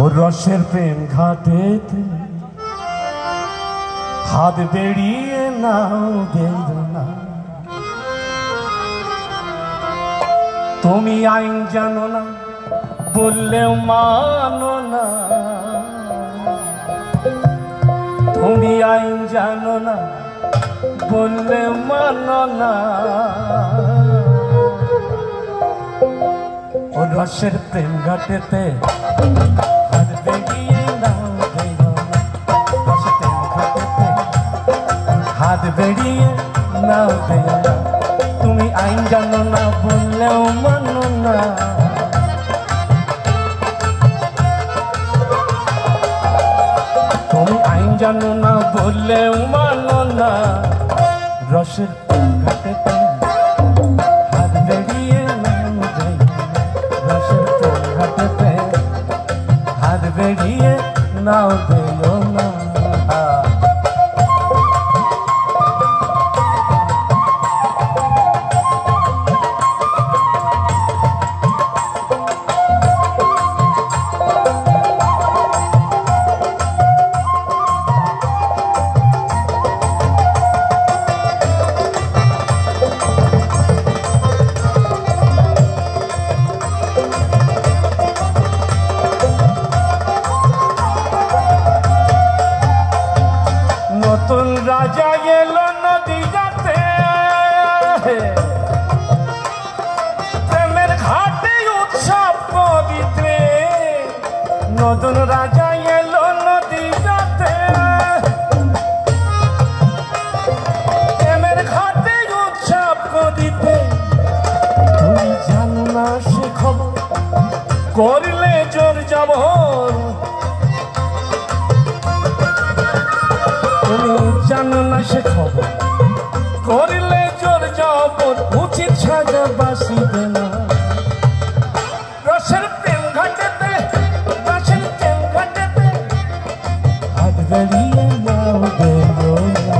ও রসের প্রেম ঘাটেতে হাত বেরিয়ে নাও বেদনা, তুমি আইন জানো না বললেও মানো না, তুমি আইন জানো না বললেও মানো না। ও রসের প্রেম ঘাটেতে হাত বেরিয়ে নাও বেদনা, রসের প্রেম ঘাটেতে হাত বেরিয়ে নাও বেদনা, তুমি আইন জানো না বললেও মানো না। তুমি আইন জানো না বললেও মানো না, রসের ঘাটেতে হাত বেরিয়ে নাও বেদনা, রসের ঘাটেতে হাত বেরিয়ে নাও বেদনা। নতুন রাজা এলো নদীতে, প্রেমের ঘাটে উৎসব পবিত্রে, নতুন রাজা এলো নদীতে, প্রেমের ঘাটে উৎসব পবিত্রে, তুমি জানো না সে খবর করলে জোর জবর, তুমি জানো না সে খবর করিলে জোর জবর, উচিত সাজা বাসিবে না। রসের প্রেম ঘাটেতে, রসের প্রেম ঘাটেতে হাত বেরিয়ে নাও বেদনা।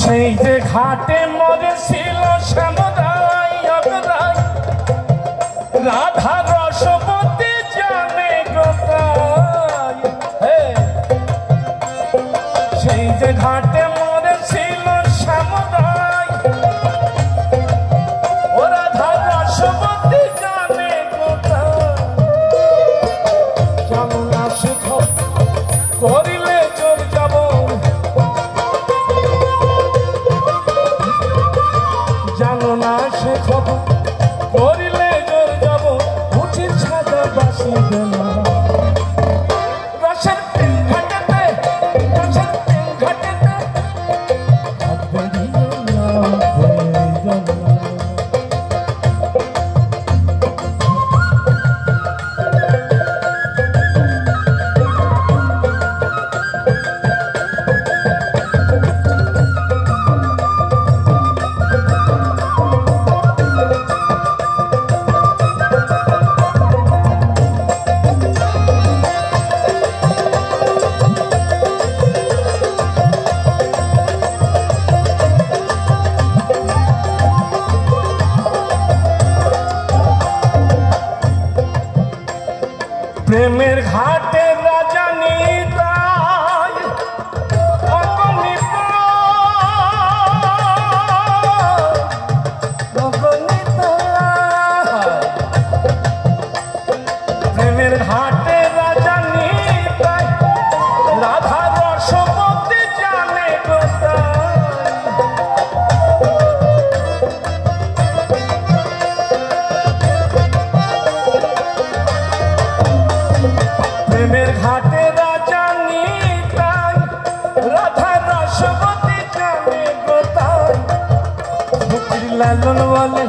সেই যে ঘাটে মরেছিল শ্যামদাই অগরাই, রাধা রসবতী জানে গোটাই, সেই যে ঘাটে মরেছিল শ্যামদাই, ও রাধা রসবতী জানে গোটাই, জানো না সে করিলে চোর যাব, জানো না সে খবর করিলে জোর যাব, উচিত সাজা বাসিবে না। রসের প্রেম ঘাটেতে, রসের প্রেম ঘাটেতে হাত বেরিয়ে নাও বেদনা। লালন বলে